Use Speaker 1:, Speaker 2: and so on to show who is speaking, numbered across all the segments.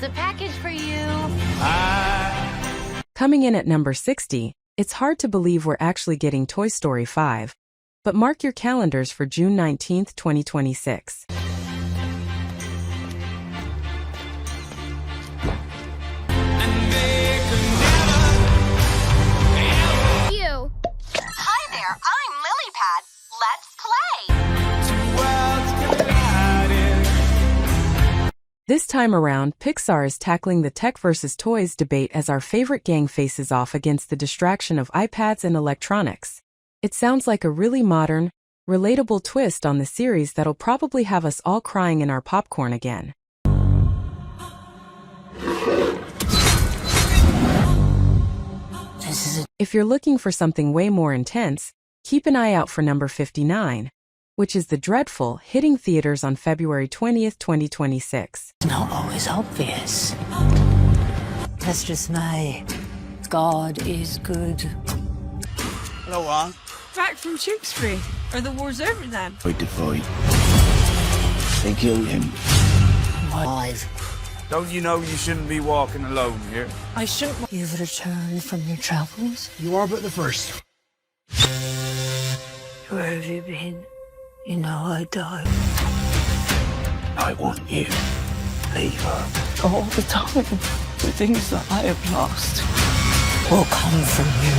Speaker 1: Here's a package for you.
Speaker 2: Coming in at number 60, it's hard to believe we're actually getting Toy Story 5. But mark your calendars for June 19, 2026.
Speaker 3: Hi there, I'm Lilypad. Let's play!
Speaker 2: This time around, Pixar is tackling the tech versus toys debate as our favorite gang faces off against the distraction of iPads and electronics. It sounds like a really modern, relatable twist on the series that'll probably have us all crying in our popcorn again. If you're looking for something way more intense, keep an eye out for number 59, which is The Dreadful, hitting theaters on February 20th, 2026.
Speaker 4: It's not always obvious. That's just my God is good.
Speaker 5: Hello, Juan.
Speaker 6: Back from Tewkesbury. Are the wars over then?
Speaker 5: Fight the fight. They killed him.
Speaker 4: Alive.
Speaker 7: Don't you know you shouldn't be walking alone here?
Speaker 6: I shouldn't.
Speaker 4: You've returned from your travels?
Speaker 5: You are but the first.
Speaker 4: Where have you been? You know I died.
Speaker 5: I want you. Leave her.
Speaker 6: All the time. The things that I have lost
Speaker 4: Will come from you.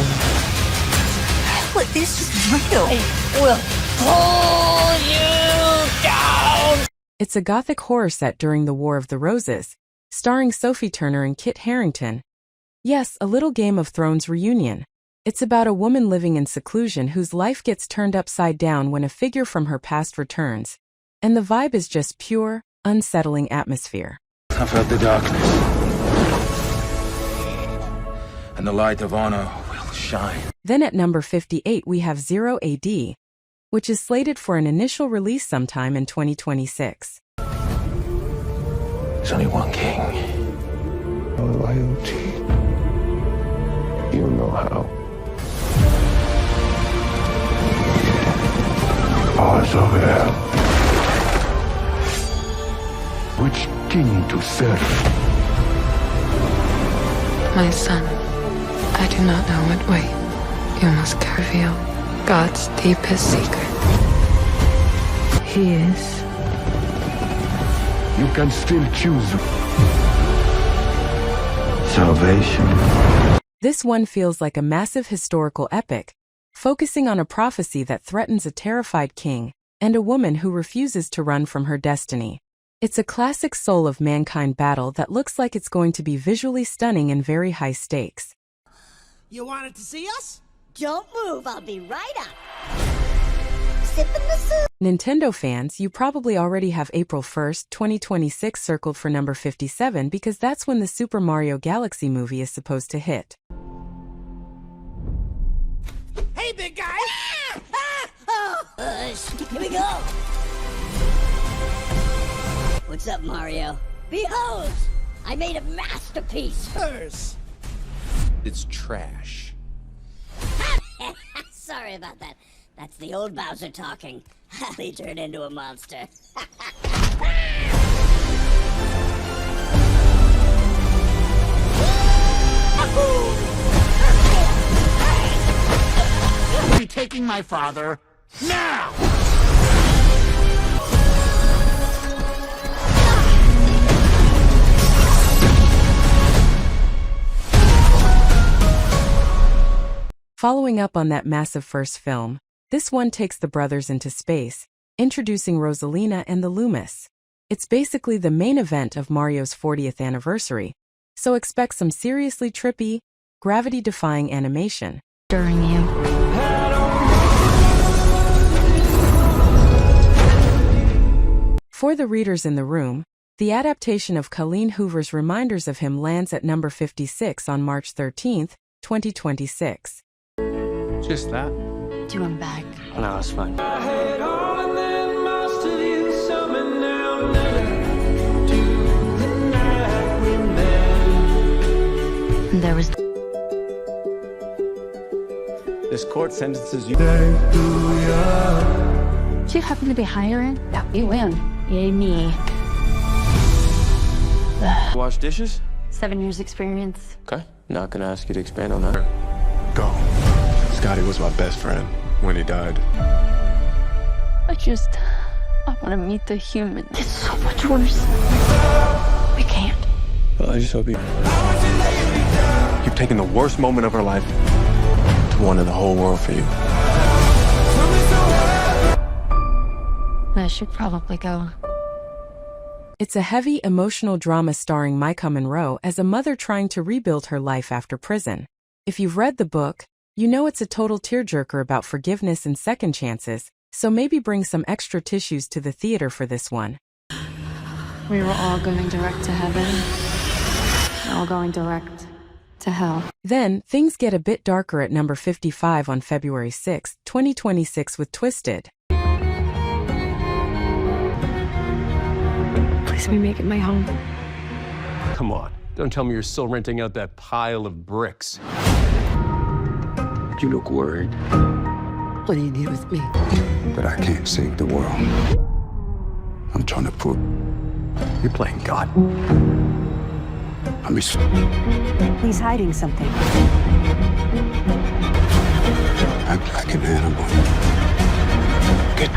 Speaker 4: But this is real. I will pull you down.
Speaker 2: It's a gothic horror set during the War of the Roses, starring Sophie Turner and Kit Harington. Yes, a little Game of Thrones reunion. It's about a woman living in seclusion whose life gets turned upside down when a figure from her past returns. And the vibe is just pure, unsettling atmosphere.
Speaker 7: I've heard the darkness. And the light of honor will shine.
Speaker 2: Then at number 58 we have Zero AD, which is slated for an initial release sometime in 2026.
Speaker 7: There's only one king.
Speaker 8: Loyalty. You know how. Eyes of hell. Which king to serve?
Speaker 9: My son, I do not know what way you must reveal God's deepest secret.
Speaker 4: He is.
Speaker 8: You can still choose. Salvation.
Speaker 2: This one feels like a massive historical epic, focusing on a prophecy that threatens a terrified king and a woman who refuses to run from her destiny. It's a classic soul of mankind battle that looks like it's going to be visually stunning and very high stakes.
Speaker 5: You wanted to see us?
Speaker 3: Don't move, I'll be right up. Sipping the soup.
Speaker 2: Nintendo fans, you probably already have April 1st, 2026 circled for number 57 because that's when the Super Mario Galaxy movie is supposed to hit.
Speaker 5: Hey, big guy!
Speaker 3: Here we go. What's up, Mario? Behold! I made a masterpiece.
Speaker 5: Hers.
Speaker 7: It's trash.
Speaker 3: Sorry about that. That's the old Bowser talking. He turned into a monster.
Speaker 5: Be taking my father now!
Speaker 2: Following up on that massive first film, this one takes the brothers into space, introducing Rosalina and the Loomis. It's basically the main event of Mario's 40th anniversary, so expect some seriously trippy, gravity-defying animation.
Speaker 9: During you.
Speaker 2: For the readers in the room, the adaptation of Colleen Hoover's Reminders of Him lands at number 56 on March 13, 2026.
Speaker 7: Just that.
Speaker 9: Do him back.
Speaker 7: No, it's fine.
Speaker 9: There was.
Speaker 7: This court sentences you.
Speaker 9: Do you happen to be hiring? No, you win. Yay me.
Speaker 7: Wash dishes?
Speaker 9: 7 years experience.
Speaker 7: Okay. Not gonna ask you to expand on that.
Speaker 1: Go. Scotty was my best friend when he died.
Speaker 9: I want to meet the human. It's so much worse. We can't.
Speaker 7: Well, I just hope you've taken the worst moment of her life to one in the whole world for you.
Speaker 9: I should probably go.
Speaker 2: It's a heavy, emotional drama starring Micah Monroe as a mother trying to rebuild her life after prison. If you've read the book, you know it's a total tearjerker about forgiveness and second chances, so maybe bring some extra tissues to the theater for this one.
Speaker 9: We were all going direct to heaven. All going direct to hell.
Speaker 2: Then, things get a bit darker at number 55 on February 6, 2026 with Twisted.
Speaker 9: Please let me make it my home.
Speaker 10: Come on, don't tell me you're still renting out that pile of bricks.
Speaker 8: You look worried.
Speaker 4: What do you need with me?
Speaker 8: But I can't save the world. I'm trying to prove
Speaker 10: You're playing God.
Speaker 8: I'm
Speaker 4: He's hiding something.
Speaker 8: act like an animal. Get.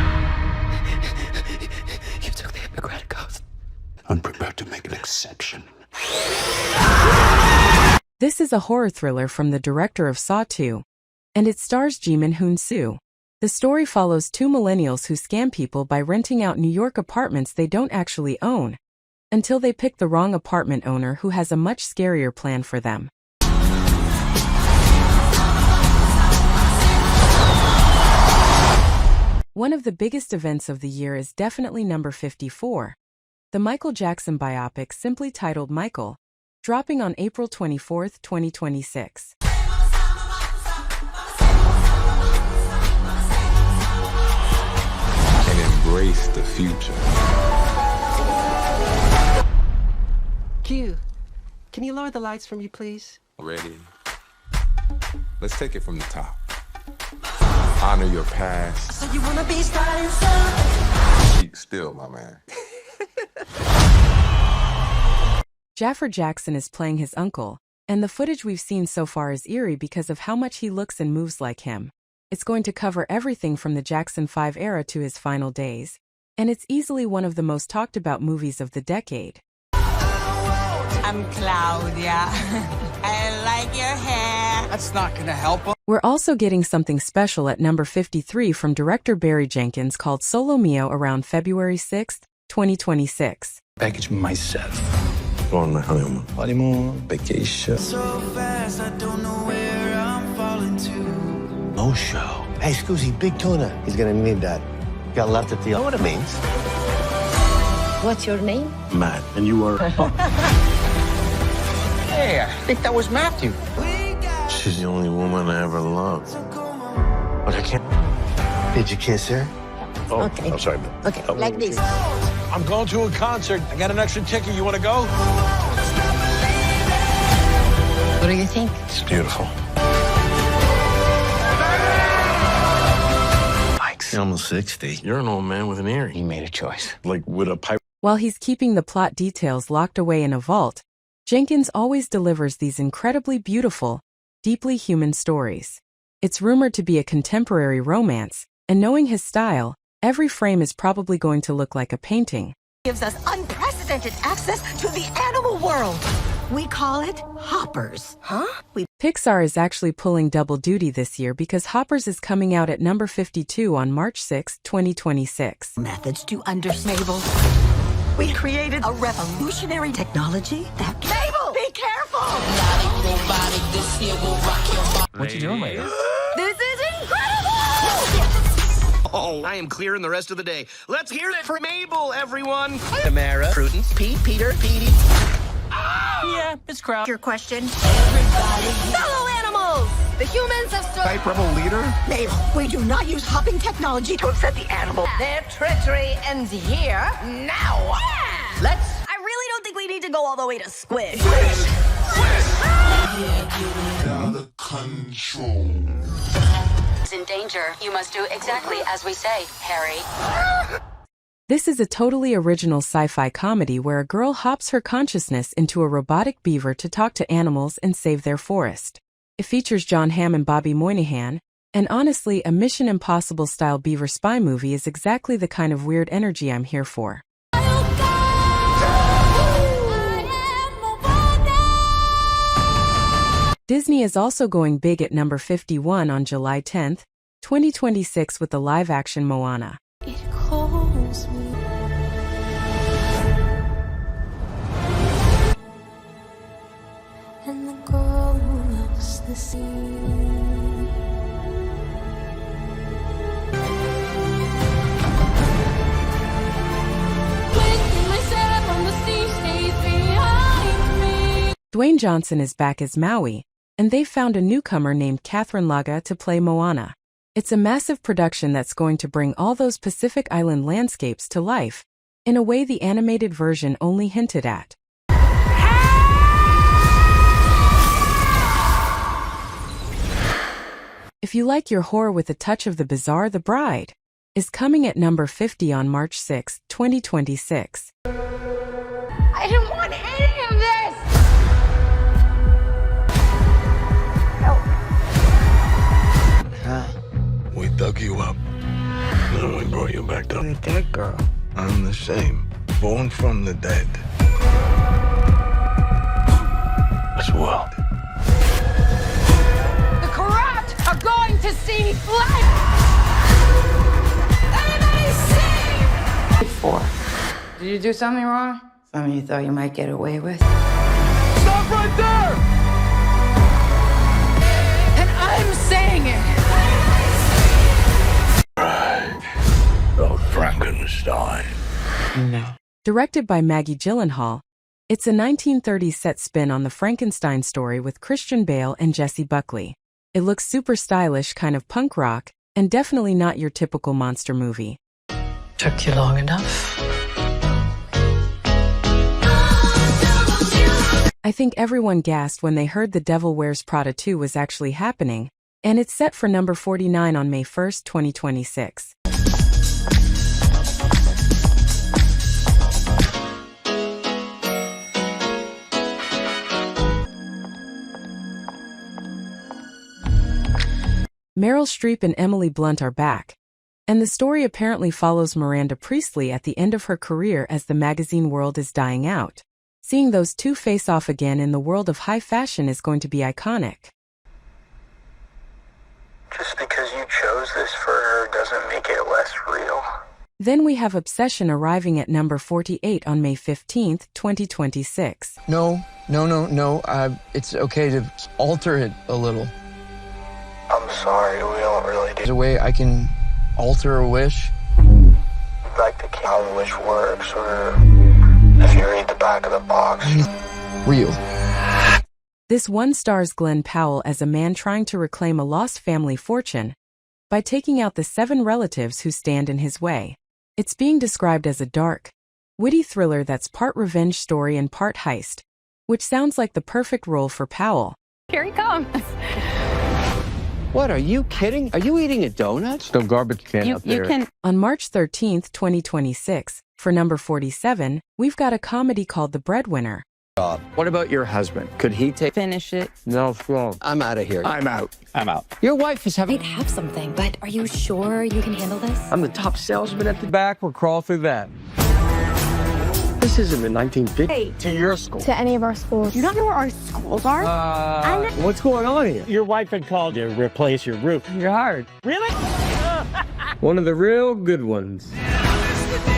Speaker 4: You took the Hippocratic Oath.
Speaker 8: I'm prepared to make an exception.
Speaker 2: This is a horror thriller from the director of Saw 2, and it stars Jimin Hoon-soo. The story follows two millennials who scam people by renting out New York apartments they don't actually own, until they pick the wrong apartment owner who has a much scarier plan for them. One of the biggest events of the year is definitely number 54. The Michael Jackson biopic simply titled Michael, dropping on April 24, 2026.
Speaker 1: And embrace the future.
Speaker 11: Q, can you lower the lights for me, please?
Speaker 1: Ready? Let's take it from the top. Honor your past.
Speaker 11: So you wanna be starting something?
Speaker 1: Keep still, my man.
Speaker 2: Jaffer Jackson is playing his uncle, and the footage we've seen so far is eerie because of how much he looks and moves like him. It's going to cover everything from the Jackson 5 era to his final days, and it's easily one of the most talked about movies of the decade.
Speaker 11: I'm Claudia. I like your hair.
Speaker 5: That's not gonna help us.
Speaker 2: We're also getting something special at number 53 from director Barry Jenkins called Solo Mio around February 6, 2026.
Speaker 8: Package myself.
Speaker 7: On the honeymoon.
Speaker 8: Vacation.
Speaker 5: So fast, I don't know where I'm falling to.
Speaker 12: No show. Hey, Scoozy, big tuna. He's gonna need that. Got left at the... You know what it means?
Speaker 3: What's your name?
Speaker 12: Matt. And you are...
Speaker 5: Hey, I think that was Matthew.
Speaker 12: She's the only woman I ever loved. But I can't... Did you kiss her? Oh,
Speaker 3: Okay.
Speaker 12: I'm sorry.
Speaker 3: Okay, like this.
Speaker 5: I'm going to a concert. I got an extra ticket. You want to go?
Speaker 3: What do you think?
Speaker 12: It's beautiful. Mike's almost 60. You're an old man with an earring.
Speaker 7: He made a choice.
Speaker 1: Like with a pipe.
Speaker 2: While he's keeping the plot details locked away in a vault, Jenkins always delivers these incredibly beautiful, deeply human stories. It's rumored to be a contemporary romance, and knowing his style, every frame is probably going to look like a painting.
Speaker 11: Gives us unprecedented access to the animal world. We call it Hoppers. Huh?
Speaker 2: Pixar is actually pulling double duty this year because Hoppers is coming out at number 52 on March 6, 2026.
Speaker 11: Methods to understand. Mabel, we created a revolutionary technology that... Mabel, be careful!
Speaker 7: What you doing, lady?
Speaker 11: This is incredible!
Speaker 5: Oh, I am clearing the rest of the day. Let's hear it for Mabel, everyone. Tamara, Prudence, Pete, Peter, Petey. Yeah, it's crowd.
Speaker 11: Your question. Everybody. Fellow animals! The humans have stood...
Speaker 1: Type rebel leader?
Speaker 11: Mabel, we do not use hopping technology to upset the animal. Their treachery ends here. Now! Let's... I really don't think we need to go all the way to squish.
Speaker 8: Under control.
Speaker 4: In danger, you must do exactly as we say, Harry.
Speaker 2: This is a totally original sci-fi comedy where a girl hops her consciousness into a robotic beaver to talk to animals and save their forest. It features John Hamm and Bobby Moynihan, and honestly, a Mission Impossible-style beaver spy movie is exactly the kind of weird energy I'm here for. Disney is also going big at number 51 on July 10, 2026 with the live-action Moana.
Speaker 9: It calls me. And the girl who loves the sea.
Speaker 2: Dwayne Johnson is back as Maui, and they've found a newcomer named Catherine Laga to play Moana. It's a massive production that's going to bring all those Pacific Island landscapes to life, in a way the animated version only hinted at. If you like your horror with a touch of the bizarre, The Bride is coming at number 50 on March 6, 2026.
Speaker 11: I didn't want any of this!
Speaker 12: We dug you up. Then we brought you back down.
Speaker 8: The dead girl.
Speaker 12: I'm the same. Born from the dead. As well.
Speaker 11: The corrupt are going to see life! Everybody sing!
Speaker 6: Before. Did you do something wrong? Something you thought you might get away with?
Speaker 12: Stop right there!
Speaker 11: And I'm saying it!
Speaker 12: Oh, Frankenstein.
Speaker 6: No.
Speaker 2: Directed by Maggie Gyllenhaal, it's a 1930s set spin on the Frankenstein story with Christian Bale and Jessie Buckley. It looks super stylish, kind of punk rock, and definitely not your typical monster movie.
Speaker 6: Took you long enough.
Speaker 2: I think everyone gasped when they heard The Devil Wears Prada 2 was actually happening, and it's set for number 49 on May 1, 2026. Meryl Streep and Emily Blunt are back, and the story apparently follows Miranda Priestly at the end of her career as the magazine world is dying out. Seeing those two face off again in the world of high fashion is going to be iconic.
Speaker 13: Just because you chose this for her doesn't make it less real.
Speaker 2: Then we have Obsession arriving at number 48 on May 15, 2026.
Speaker 14: No. It's okay to alter it a little.
Speaker 13: I'm sorry, we don't really do.
Speaker 14: There's a way I can alter a wish.
Speaker 13: Like how the wish works, or if you read the back of the box.
Speaker 14: Real.
Speaker 2: This one stars Glenn Powell as a man trying to reclaim a lost family fortune by taking out the 7 relatives who stand in his way. It's being described as a dark, witty thriller that's part revenge story and part heist, which sounds like the perfect role for Powell.
Speaker 11: Here he comes.
Speaker 15: What, are you kidding? Are you eating a donut?
Speaker 10: No garbage can up there.
Speaker 2: On March 13, 2026, for number 47, we've got a comedy called The Breadwinner.
Speaker 15: What about your husband? Could he finish it?
Speaker 10: No, it's wrong.
Speaker 15: I'm out of here.
Speaker 10: I'm out.
Speaker 15: Your wife is having...
Speaker 16: I'd have something, but are you sure you can handle this?
Speaker 10: I'm the top salesman at the back. We'll crawl through that. This isn't the 1950s.
Speaker 16: Hey.
Speaker 10: To your school.
Speaker 16: To any of our schools. You don't know where our schools are?
Speaker 10: What's going on here?
Speaker 17: Your wife had called you to replace your roof.
Speaker 10: You're hired.
Speaker 17: Really?
Speaker 10: One of the real good ones.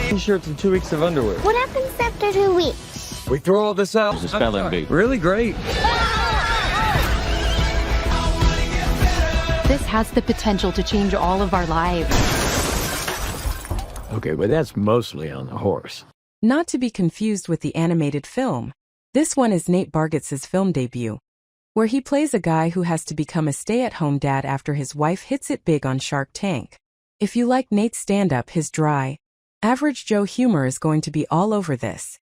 Speaker 10: T-shirts and 2 weeks of underwear.
Speaker 16: What happens after 2 weeks?
Speaker 10: We throw all this out.
Speaker 15: It's a spelling bee.
Speaker 10: Really great.
Speaker 16: This has the potential to change all of our lives.
Speaker 10: Okay, but that's mostly on the horse.
Speaker 2: Not to be confused with the animated film. This one is Nate Bargatze's film debut, where he plays a guy who has to become a stay-at-home dad after his wife hits it big on Shark Tank. If you like Nate's stand-up, his dry, average Joe humor is going to be all over this.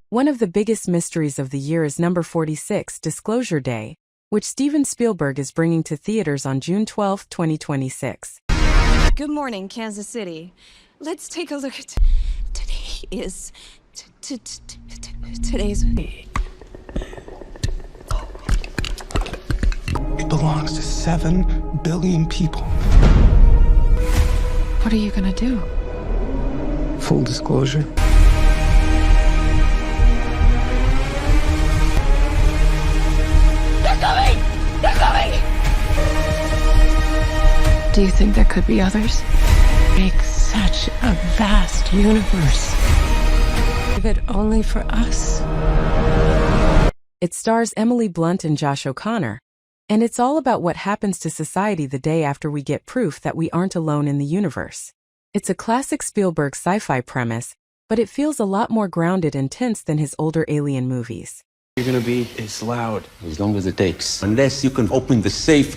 Speaker 2: One of the biggest mysteries of the year is number 46, Disclosure Day, which Steven Spielberg is bringing to theaters on June 12, 2026.
Speaker 18: Good morning, Kansas City. Let's take a look at... Today is... Today's...
Speaker 8: It belongs to 7 billion people.
Speaker 9: What are you gonna do?
Speaker 8: Full disclosure.
Speaker 11: They're coming! They're coming!
Speaker 9: Do you think there could be others? Make such a vast universe. If it only for us.
Speaker 2: It stars Emily Blunt and Josh O'Connor, and it's all about what happens to society the day after we get proof that we aren't alone in the universe. It's a classic Spielberg sci-fi premise, but it feels a lot more grounded and tense than his older Alien movies.
Speaker 7: You're gonna be as loud
Speaker 12: As long as it takes. Unless you can open the safe.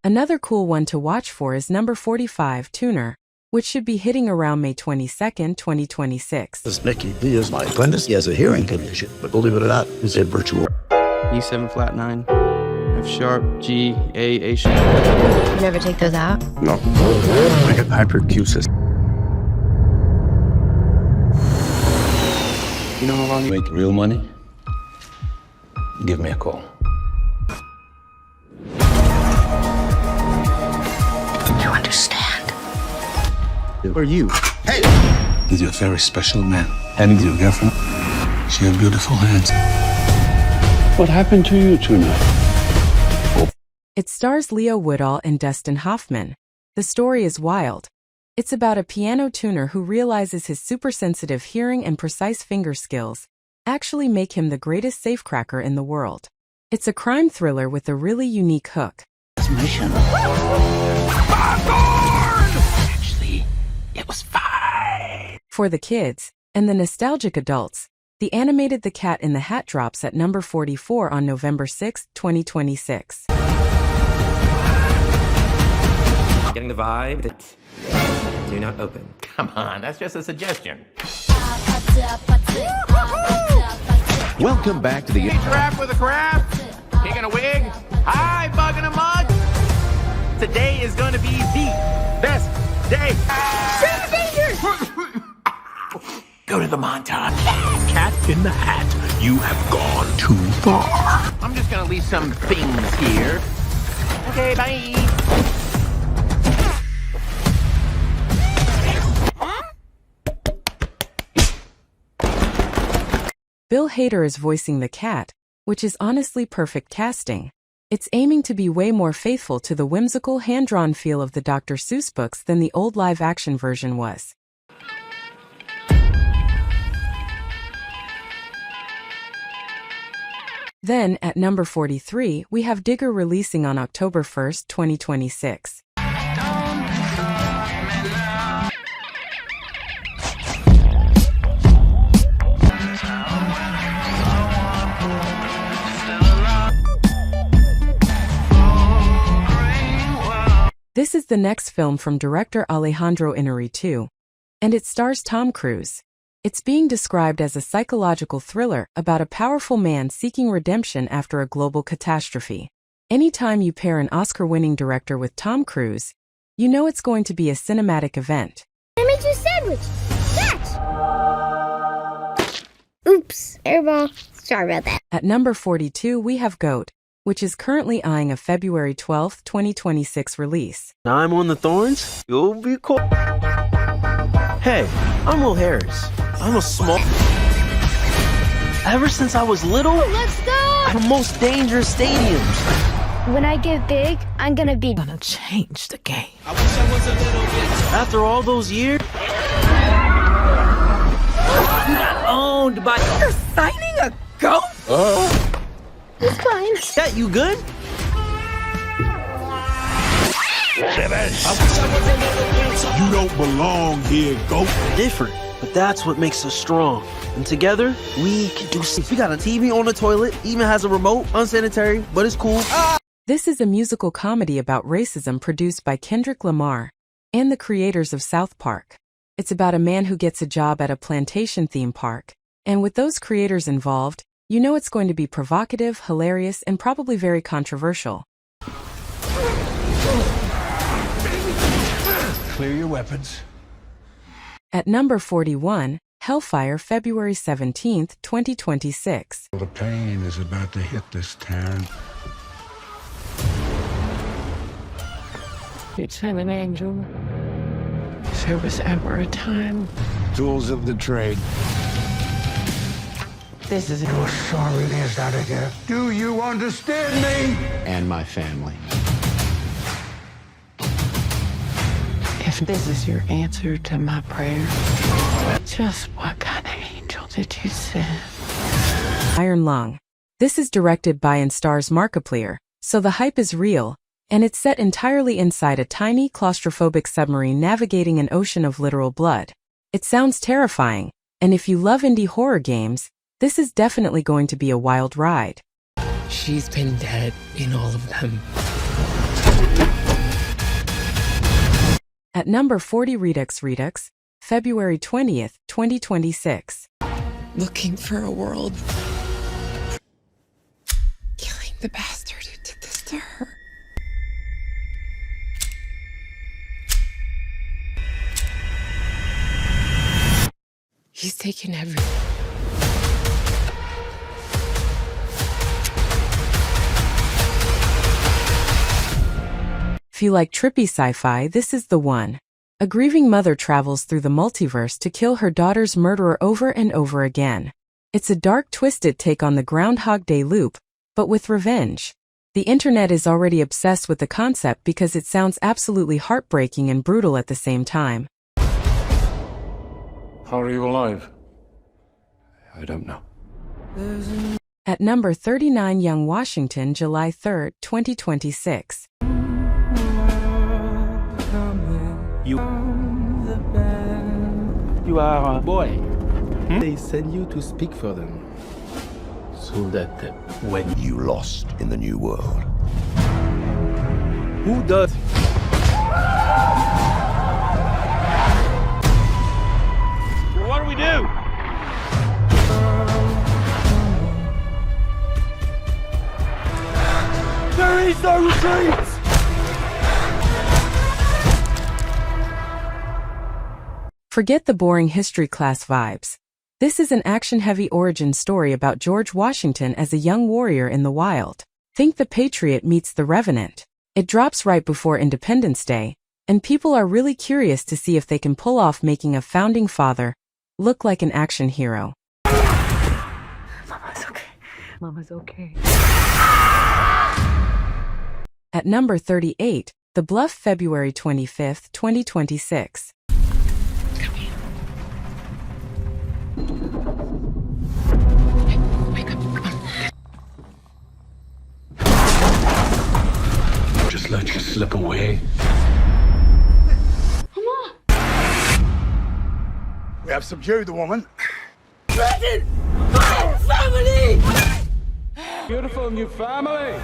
Speaker 2: Another cool one to watch for is number 45, Tuner, which should be hitting around May 22nd, 2026.
Speaker 19: This is Mickey. He is my apprentice. He has a hearing condition, but believe it or not, he's a virtual.
Speaker 10: E7 flat 9, F sharp, G, A sharp.
Speaker 20: You never take those out?
Speaker 19: No. I get hyperacusis.
Speaker 12: You know how long you make real money? Give me a call.
Speaker 20: You understand?
Speaker 19: Who are you?
Speaker 8: Hey! He's a very special man. And your girlfriend, she has beautiful hands.
Speaker 19: What happened to you tonight?
Speaker 2: It stars Leo Woodall and Dustin Hoffman. The story is wild. It's about a piano tuner who realizes his super-sensitive hearing and precise finger skills actually make him the greatest safecracker in the world. It's a crime thriller with a really unique hook.
Speaker 19: Mission.
Speaker 5: Actually, it was 5.
Speaker 2: For the kids and the nostalgic adults, the animated The Cat in the Hat drops at number 44 on November 6, 2026.
Speaker 21: Getting the vibe that do not open. Come on, that's just a suggestion.
Speaker 22: Welcome back to the...
Speaker 5: Trap with a crab, pig in a wig, hi, bug in a mug. Today is going to be the best day.
Speaker 11: Save Avengers!
Speaker 5: Go to the montage. Cat in the Hat, you have gone too far. I'm just gonna leave some things here. Okay, bye.
Speaker 2: Bill Hader is voicing the cat, which is honestly perfect casting. It's aiming to be way more faithful to the whimsical hand-drawn feel of the Dr. Seuss books than the old live-action version was. Then, at number 43, we have Digger releasing on October 1st, 2026. This is the next film from director Alejandro Inarritu, and it stars Tom Cruise. It's being described as a psychological thriller about a powerful man seeking redemption after a global catastrophe. Anytime you pair an Oscar-winning director with Tom Cruise, you know it's going to be a cinematic event.
Speaker 16: I made you a sandwich. Catch! Oops, airball. Sorry about that.
Speaker 2: At number 42, we have Goat, which is currently eyeing a February 12, 2026 release.
Speaker 10: Now I'm on the thorns, you'll be cool. Hey, I'm Will Harris. I'm a small... Ever since I was little,
Speaker 16: Let's go!
Speaker 10: the most dangerous stadiums.
Speaker 16: When I get big, I'm gonna be...
Speaker 9: Gonna change the game.
Speaker 10: After all those years... Not owned by...
Speaker 11: You're signing a goat?
Speaker 16: It's fine.
Speaker 10: Yeah, you good?
Speaker 23: You don't belong here, goat.
Speaker 10: Different, but that's what makes us strong. And together, we can do... We got a TV on the toilet, even has a remote, unsanitary, but it's cool.
Speaker 2: This is a musical comedy about racism produced by Kendrick Lamar and the creators of South Park. It's about a man who gets a job at a plantation theme park, and with those creators involved, You know it's going to be provocative, hilarious, and probably very controversial.
Speaker 8: Clear your weapons.
Speaker 2: At number 41, Hellfire, February 17th, 2026.
Speaker 8: The pain is about to hit this town.
Speaker 9: I'm an angel. If there was ever a time.
Speaker 8: Tools of the trade.
Speaker 9: This is
Speaker 8: You're sorry there's that again. Do you understand me?
Speaker 15: And my family.
Speaker 9: If this is your answer to my prayer, just what kind of angel did you send?
Speaker 2: Iron Lung. This is directed by and stars Markiplier, so the hype is real, and it's set entirely inside a tiny claustrophobic submarine navigating an ocean of literal blood. It sounds terrifying, and if you love indie horror games, this is definitely going to be a wild ride.
Speaker 9: She's been dead in all of them.
Speaker 2: At number 40, Redux Redux, February 20th, 2026.
Speaker 9: Looking for a world. Killing the bastard who did this to her. He's taken everything.
Speaker 2: If you like trippy sci-fi, this is the one. A grieving mother travels through the multiverse to kill her daughter's murderer over and over again. It's a dark, twisted take on the Groundhog Day loop, but with revenge. The internet is already obsessed with the concept because it sounds absolutely heartbreaking and brutal at the same time.
Speaker 7: How are you alive? I don't know.
Speaker 2: At number 39, Young Washington, July 3rd, 2026.
Speaker 1: You are a boy. They send you to speak for them. So that when
Speaker 19: You lost in the new world.
Speaker 1: who does? What do we do? There is no retreat!
Speaker 2: Forget the boring history class vibes. This is an action-heavy origin story about George Washington as a young warrior in the wild. Think The Patriot meets The Revenant. It drops right before Independence Day, and people are really curious to see if they can pull off making a founding father look like an action hero.
Speaker 9: Mama's okay. Mama's okay.
Speaker 2: At number 38, The Bluff, February 25th, 2026.
Speaker 8: Just let you slip away.
Speaker 23: We have subdued the woman.
Speaker 1: Family! Beautiful new family.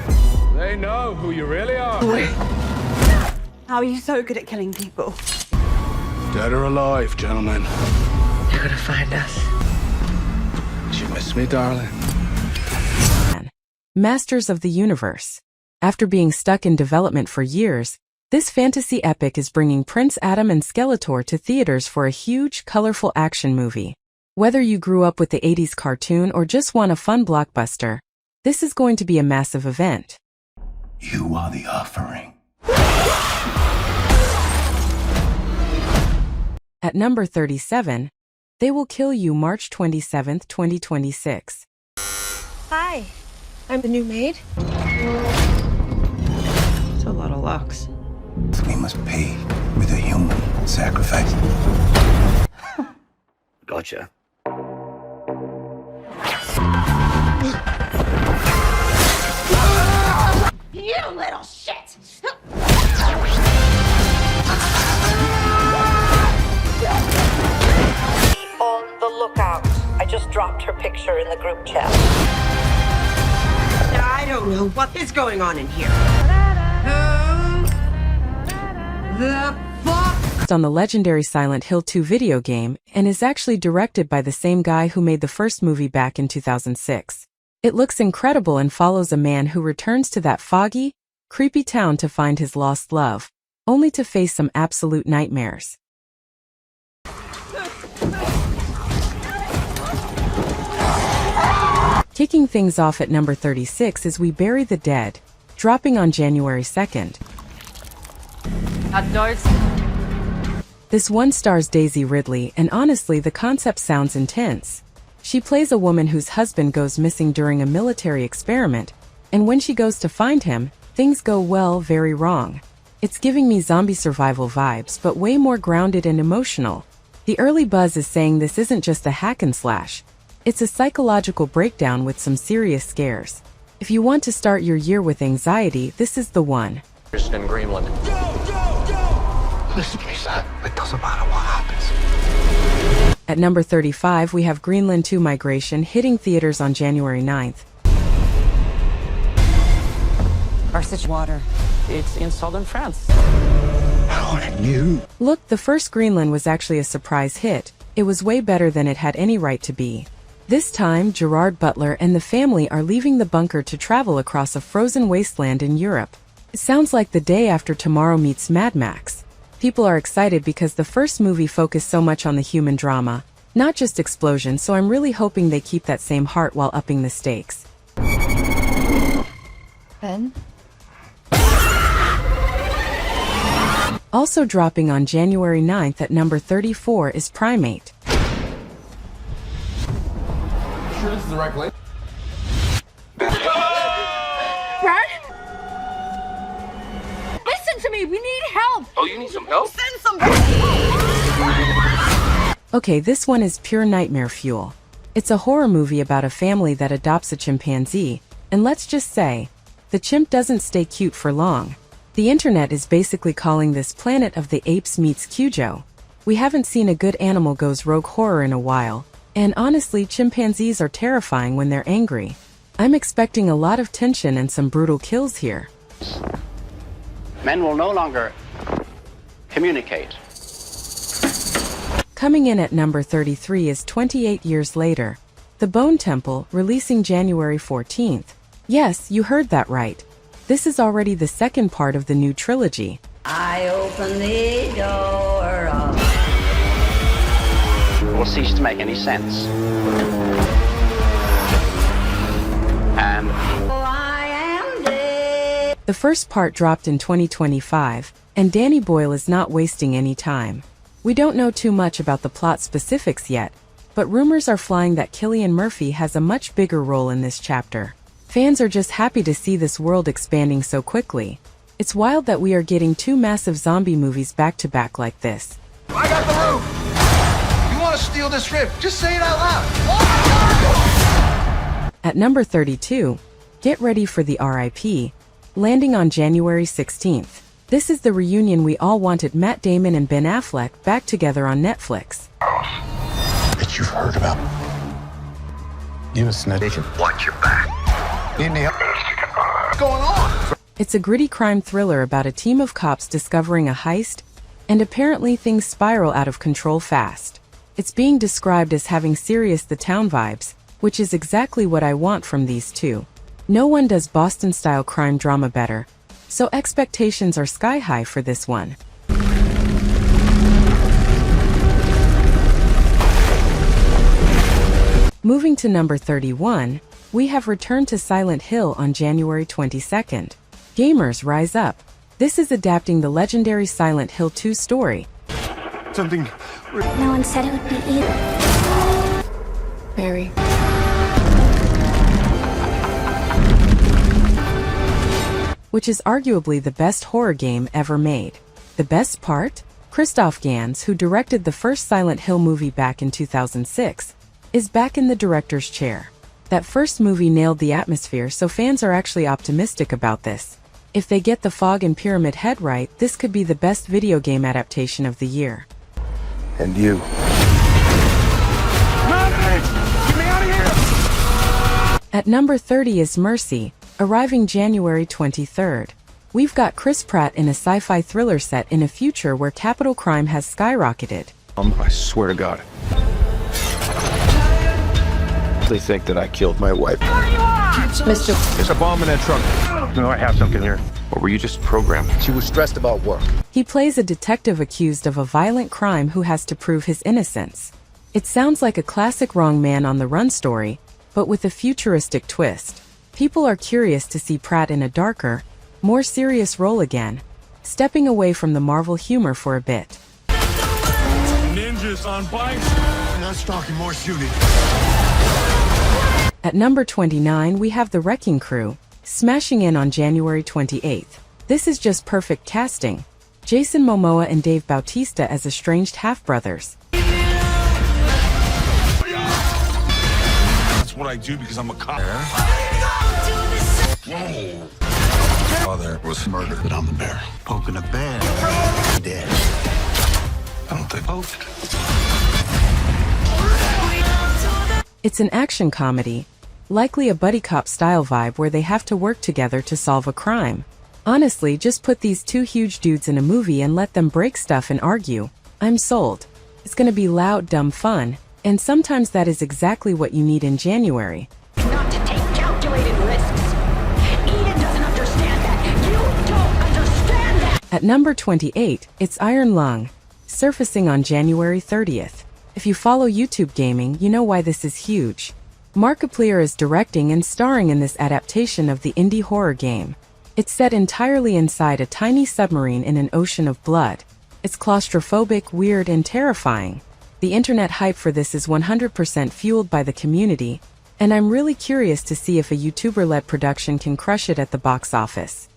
Speaker 1: They know who you really are.
Speaker 16: How are you so good at killing people?
Speaker 8: Dead or alive, gentlemen.
Speaker 9: They're gonna find us.
Speaker 8: Did you miss me, darling?
Speaker 2: Masters of the Universe. After being stuck in development for years, this fantasy epic is bringing Prince Adam and Skeletor to theaters for a huge, colorful action movie. Whether you grew up with the 80s cartoon or just want a fun blockbuster, this is going to be a massive event.
Speaker 19: You are the offering.
Speaker 2: At number 37, They Will Kill You, March 27th, 2026.
Speaker 3: Hi, I'm the new maid. It's a lot of locks.
Speaker 19: We must pay with a human sacrifice. Gotcha.
Speaker 11: You little shit!
Speaker 4: On the lookout. I just dropped her picture in the group chat.
Speaker 3: I don't know what is going on in here. The fuck?
Speaker 2: It's on the legendary Silent Hill 2 video game and is actually directed by the same guy who made the first movie back in 2006. It looks incredible and follows a man who returns to that foggy, creepy town to find his lost love, only to face some absolute nightmares. Kicking things off at number 36 is We Bury the Dead, dropping on January 2nd.
Speaker 6: Outdoors.
Speaker 2: This one stars Daisy Ridley, and honestly, the concept sounds intense. She plays a woman whose husband goes missing during a military experiment, and when she goes to find him, things go, well, very wrong. It's giving me zombie survival vibes, but way more grounded and emotional. The early buzz is saying this isn't just a hack and slash. It's a psychological breakdown with some serious scares. If you want to start your year with anxiety, this is the one.
Speaker 5: In Greenland.
Speaker 19: Listen to me, son. It doesn't matter what happens.
Speaker 2: At number 35, we have Greenland 2 Migration hitting theaters on January 9th.
Speaker 6: Our water. It's in southern France.
Speaker 19: How are you?
Speaker 2: Look, the first Greenland was actually a surprise hit. It was way better than it had any right to be. This time, Gerard Butler and the family are leaving the bunker to travel across a frozen wasteland in Europe. It sounds like the day after tomorrow meets Mad Max. People are excited because the first movie focused so much on the human drama, not just explosions, so I'm really hoping they keep that same heart while upping the stakes.
Speaker 6: Ben?
Speaker 2: Also dropping on January 9th at number 34 is Primate.
Speaker 5: Sure this is the right place?
Speaker 16: Brad? Listen to me, we need help!
Speaker 5: Oh, you need some help?
Speaker 16: Send somebody!
Speaker 2: Okay, this one is pure nightmare fuel. It's a horror movie about a family that adopts a chimpanzee, and let's just say, the chimp doesn't stay cute for long. The internet is basically calling this Planet of the Apes meets Cujo. We haven't seen a good animal goes rogue horror in a while, and honestly, chimpanzees are terrifying when they're angry. I'm expecting a lot of tension and some brutal kills here.
Speaker 13: Men will no longer communicate.
Speaker 2: Coming in at number 33 is 28 Years Later, The Bone Temple, releasing January 14th. Yes, you heard that right. This is already the second part of the new trilogy.
Speaker 11: I open the door of...
Speaker 13: Will cease to make any sense. And
Speaker 11: I am dead.
Speaker 2: The first part dropped in 2025, and Danny Boyle is not wasting any time. We don't know too much about the plot specifics yet, but rumors are flying that Cillian Murphy has a much bigger role in this chapter. Fans are just happy to see this world expanding so quickly. It's wild that we are getting two massive zombie movies back to back like this.
Speaker 5: I got the roof! You want to steal this rip? Just say it out loud!
Speaker 2: At number 32, get ready for the RIP, landing on January 16th. This is the reunion we all wanted: Matt Damon and Ben Affleck back together on Netflix.
Speaker 19: That you've heard about. You a snitch. Watch your back.
Speaker 5: What's going on?
Speaker 2: It's a gritty crime thriller about a team of cops discovering a heist, and apparently things spiral out of control fast. It's being described as having Serious the Town vibes, which is exactly what I want from these two. No one does Boston-style crime drama better, so expectations are sky high for this one. Moving to number 31, we have Return to Silent Hill on January 22nd. Gamers, rise up. This is adapting the legendary Silent Hill 2 story.
Speaker 7: Something...
Speaker 16: No one said it would be easy.
Speaker 6: Mary.
Speaker 2: Which is arguably the best horror game ever made. The best part? Christoph Gans, who directed the first Silent Hill movie back in 2006, is back in the director's chair. That first movie nailed the atmosphere, so fans are actually optimistic about this. If they get the Fog and Pyramid Head right, this could be the best video game adaptation of the year.
Speaker 12: And you.
Speaker 5: Get me out of here!
Speaker 2: At number 30 is Mercy, arriving January 23rd. We've got Chris Pratt in a sci-fi thriller set in a future where capital crime has skyrocketed.
Speaker 7: I swear to God.
Speaker 12: They think that I killed my wife.
Speaker 3: Mr.
Speaker 12: There's a bomb in that truck. No, I have something here. Or were you just programmed? She was stressed about work.
Speaker 2: He plays a detective accused of a violent crime who has to prove his innocence. It sounds like a classic wrong man on the run story, but with a futuristic twist. People are curious to see Pratt in a darker, more serious role again, stepping away from the Marvel humor for a bit.
Speaker 23: Ninjas on bikes. Not talking more shooting.
Speaker 2: At number 29, we have The Wrecking Crew, smashing in on January 28th. This is just perfect casting. Jason Momoa and Dave Bautista as estranged half-brothers.
Speaker 23: That's what I do because I'm a cop. Whoa. Father was murdered, but I'm the bear. Poking a bear. Dead. I don't think poked.
Speaker 2: It's an action comedy, likely a buddy cop style vibe where they have to work together to solve a crime. Honestly, just put these two huge dudes in a movie and let them break stuff and argue. I'm sold. It's gonna be loud, dumb fun, and sometimes that is exactly what you need in January.
Speaker 11: Not to take calculated risks. Eden doesn't understand that. You don't understand that.
Speaker 2: At number 28, it's Iron Lung, surfacing on January 30th. If you follow YouTube gaming, you know why this is huge. Markiplier is directing and starring in this adaptation of the indie horror game. It's set entirely inside a tiny submarine in an ocean of blood. It's claustrophobic, weird, and terrifying. The internet hype for this is 100% fueled by the community, and I'm really curious to see if a YouTuber-led production can crush it at the box office.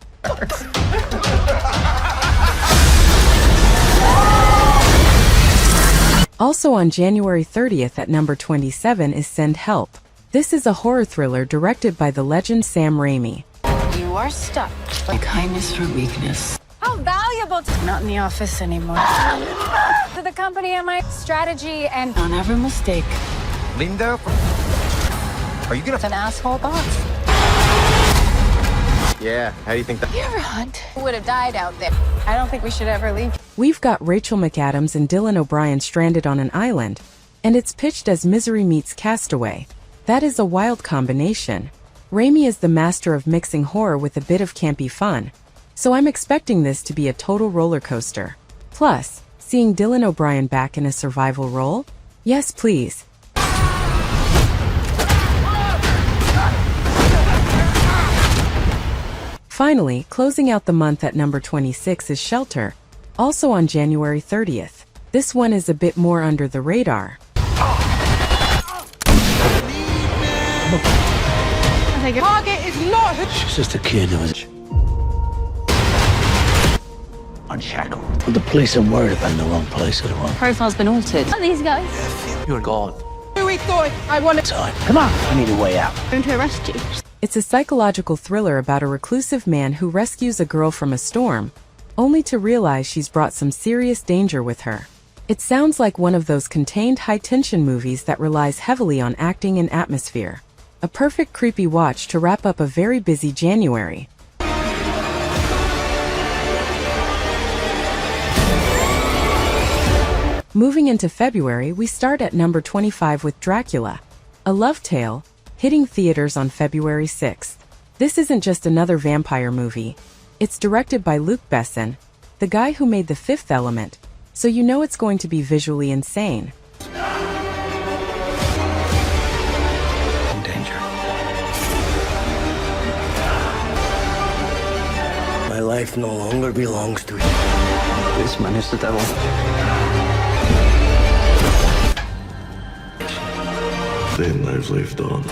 Speaker 2: Also on January 30th at number 27 is Send Help. This is a horror thriller directed by the legend Sam Raimi.
Speaker 9: You are stuck. My kindness for weakness.
Speaker 14: How valuable to not in the office anymore. To the company and my strategy and
Speaker 9: Don't ever mistake.
Speaker 12: Linda? Are you gonna...
Speaker 14: an asshole boss.
Speaker 12: Yeah, how do you think that...
Speaker 14: You ever hunt? Who would have died out there? I don't think we should ever leave.
Speaker 2: We've got Rachel McAdams and Dylan O'Brien stranded on an island, and it's pitched as Misery meets Castaway. That is a wild combination. Raimi is the master of mixing horror with a bit of campy fun, so I'm expecting this to be a total roller coaster. Plus, seeing Dylan O'Brien back in a survival role? Yes, please. Finally, closing out the month at number 26 is Shelter, also on January 30th. This one is a bit more under the radar.
Speaker 3: Target is not.
Speaker 10: She's just a kid who was unshackled. The police are worried about in the wrong place at once.
Speaker 9: Profile's been altered.
Speaker 14: What are these guys?
Speaker 10: You're gone.
Speaker 3: Who we thought I wanted.
Speaker 10: Time. Come on, I need a way out.
Speaker 14: Going to arrest you.
Speaker 2: It's a psychological thriller about a reclusive man who rescues a girl from a storm, only to realize she's brought some serious danger with her. It sounds like one of those contained high-tension movies that relies heavily on acting and atmosphere. A perfect creepy watch to wrap up a very busy January. Moving into February, we start at number 25 with Dracula, a love tale, hitting theaters on February 6th. This isn't just another vampire movie. It's directed by Luc Besson, the guy who made The Fifth Element, so you know it's going to be visually insane.
Speaker 10: My life no longer belongs to you.
Speaker 15: This man is the devil.
Speaker 12: Then lives lived on.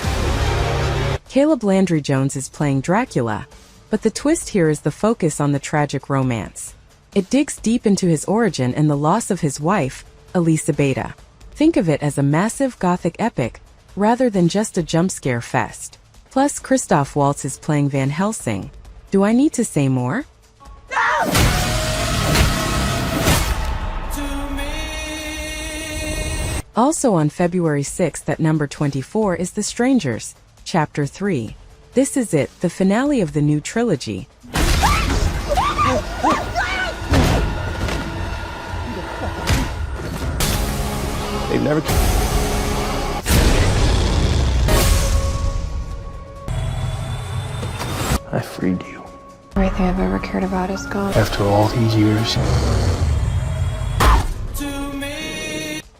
Speaker 2: Caleb Landry Jones is playing Dracula, but the twist here is the focus on the tragic romance. It digs deep into his origin and the loss of his wife, Elisa Beta. Think of it as a massive gothic epic, rather than just a jump scare fest. Plus, Christoph Waltz is playing Van Helsing. Do I need to say more? Also on February 6th at number 24 is The Strangers, Chapter 3. This is it, the finale of the new trilogy.
Speaker 7: They've never...
Speaker 1: I freed you.
Speaker 14: Everything I've ever cared about is gone.
Speaker 1: After all these years.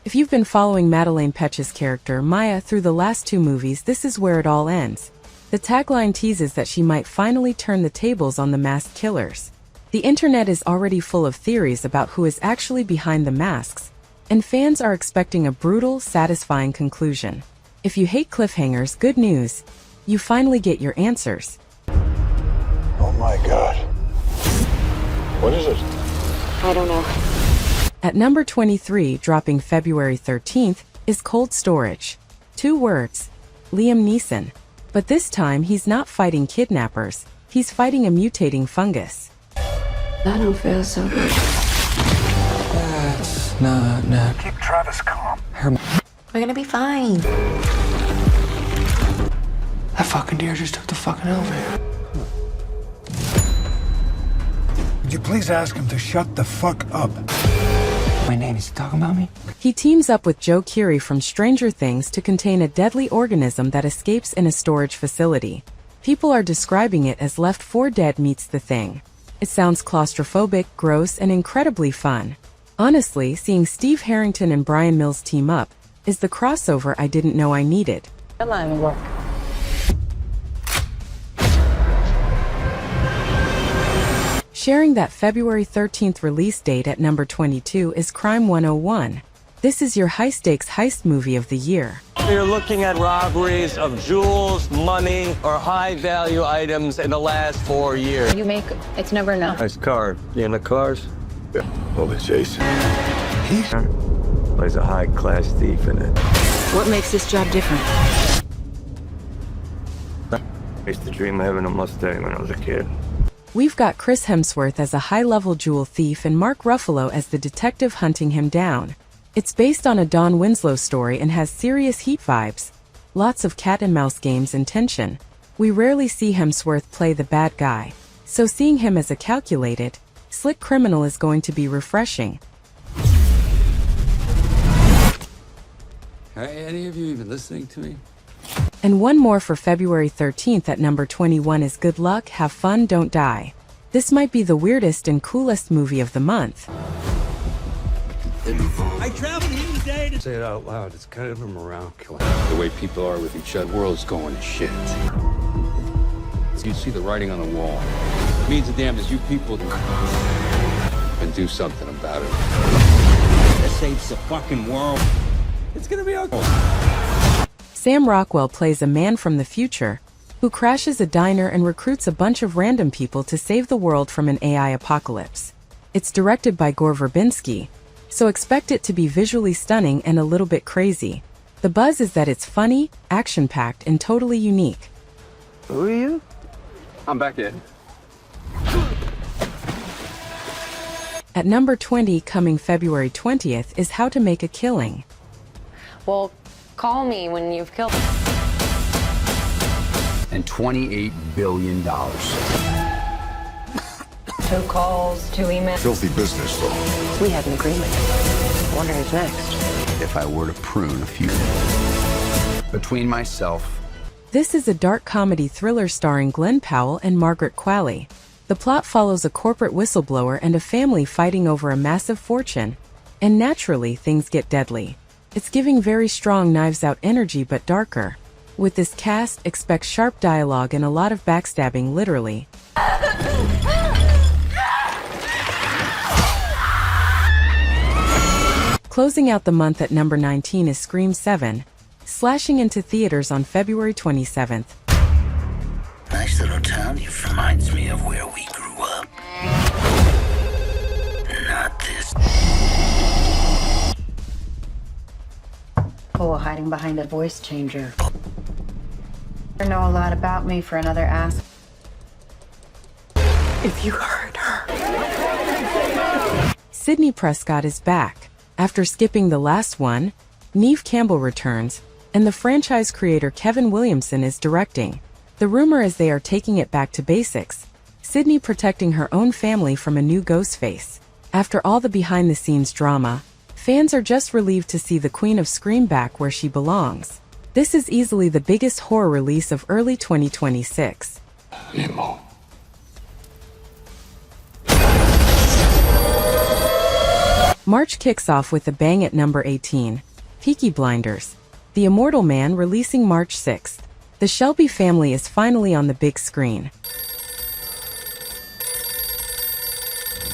Speaker 2: If you've been following Madeleine Petsch's character, Maya, through the last two movies, this is where it all ends. The tagline teases that she might finally turn the tables on the masked killers. The internet is already full of theories about who is actually behind the masks, and fans are expecting a brutal, satisfying conclusion. If you hate cliffhangers, good news. You finally get your answers.
Speaker 23: Oh my God. What is it?
Speaker 14: I don't know.
Speaker 2: At number 23, dropping February 13th, is Cold Storage. 2 words. Liam Neeson. But this time, he's not fighting kidnappers. He's fighting a mutating fungus.
Speaker 14: I don't feel so good.
Speaker 23: That's not net. Keep Travis calm.
Speaker 11: We're gonna be fine.
Speaker 23: That fucking deer just took the fucking elevator. Would you please ask him to shut the fuck up? My name is talking about me?
Speaker 2: He teams up with Joe Keery from Stranger Things to contain a deadly organism that escapes in a storage facility. People are describing it as Left 4 Dead meets The Thing. It sounds claustrophobic, gross, and incredibly fun. Honestly, seeing Steve Harrington and Brian Mills team up is the crossover I didn't know I needed.
Speaker 6: That line will work.
Speaker 2: Sharing that February 13th release date at number 22 is Crime 101. This is your high-stakes heist movie of the year.
Speaker 17: You're looking at robberies of jewels, money, or high-value items in the last 4 years.
Speaker 14: It's never enough.
Speaker 17: Nice car. You in the cars?
Speaker 23: Yeah. Well, it's Jason.
Speaker 17: There's a high-class thief in it.
Speaker 11: What makes this job different?
Speaker 17: I used to dream of having a Mustang when I was a kid.
Speaker 2: We've got Chris Hemsworth as a high-level jewel thief and Mark Ruffalo as the detective hunting him down. It's based on a Don Winslow story and has serious Heat vibes. Lots of cat and mouse games and tension. We rarely see Hemsworth play the bad guy, so seeing him as a calculated, slick criminal is going to be refreshing.
Speaker 8: Are any of you even listening to me?
Speaker 2: And one more for February 13th at number 21 is Good Luck, Have Fun, Don't Die. This might be the weirdest and coolest movie of the month.
Speaker 8: I traveled here today to say it out loud. It's kind of a morale killer. The way people are with each other, the world's going to shit. You see the writing on the wall. It means the damnedest you people and do something about it. That saves the fucking world. It's gonna be okay.
Speaker 2: Sam Rockwell plays a man from the future who crashes a diner and recruits a bunch of random people to save the world from an AI apocalypse. It's directed by Gore Verbinski, so expect it to be visually stunning and a little bit crazy. The buzz is that it's funny, action-packed, and totally unique.
Speaker 17: Who are you?
Speaker 8: I'm back in.
Speaker 2: At number 20, coming February 20th, is How to Make a Killing.
Speaker 14: Well, call me when you've killed him.
Speaker 8: And $28 billion.
Speaker 14: 2 calls, 2 emails.
Speaker 23: Filthy business, though.
Speaker 6: We had an agreement. I wonder who's next.
Speaker 8: If I were to prune a few between myself.
Speaker 2: This is a dark comedy thriller starring Glenn Powell and Margaret Qualley. The plot follows a corporate whistleblower and a family fighting over a massive fortune. And naturally, things get deadly. It's giving very strong Knives Out energy but darker. With this cast, expect sharp dialogue and a lot of backstabbing, literally. Closing out the month at number 19 is Scream 7, slashing into theaters on February 27th.
Speaker 5: Nice little town. It reminds me of where we grew up. Not this.
Speaker 11: Oh, hiding behind a voice changer. You know a lot about me for another ass.
Speaker 3: If you heard her.
Speaker 2: Sidney Prescott is back. After skipping the last one, Neve Campbell returns, and the franchise creator Kevin Williamson is directing. The rumor is they are taking it back to basics, Sidney protecting her own family from a new Ghostface. After all the behind-the-scenes drama, fans are just relieved to see the Queen of Scream back where she belongs. This is easily the biggest horror release of early 2026.
Speaker 23: Nemo.
Speaker 2: March kicks off with a bang at number 18, Peaky Blinders. The Immortal Man releasing March 6th. The Shelby family is finally on the big screen.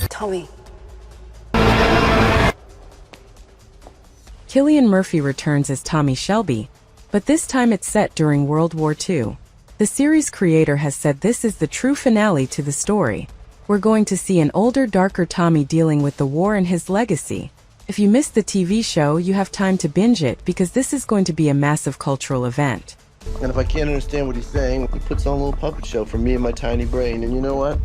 Speaker 11: Tommy.
Speaker 2: Cillian Murphy returns as Tommy Shelby, but this time it's set during World War II. The series creator has said this is the true finale to the story. We're going to see an older, darker Tommy dealing with the war and his legacy. If you missed the TV show, you have time to binge it because this is going to be a massive cultural event.
Speaker 12: And if I can't understand what he's saying, he puts on a little puppet show for me and my tiny brain, and you know what?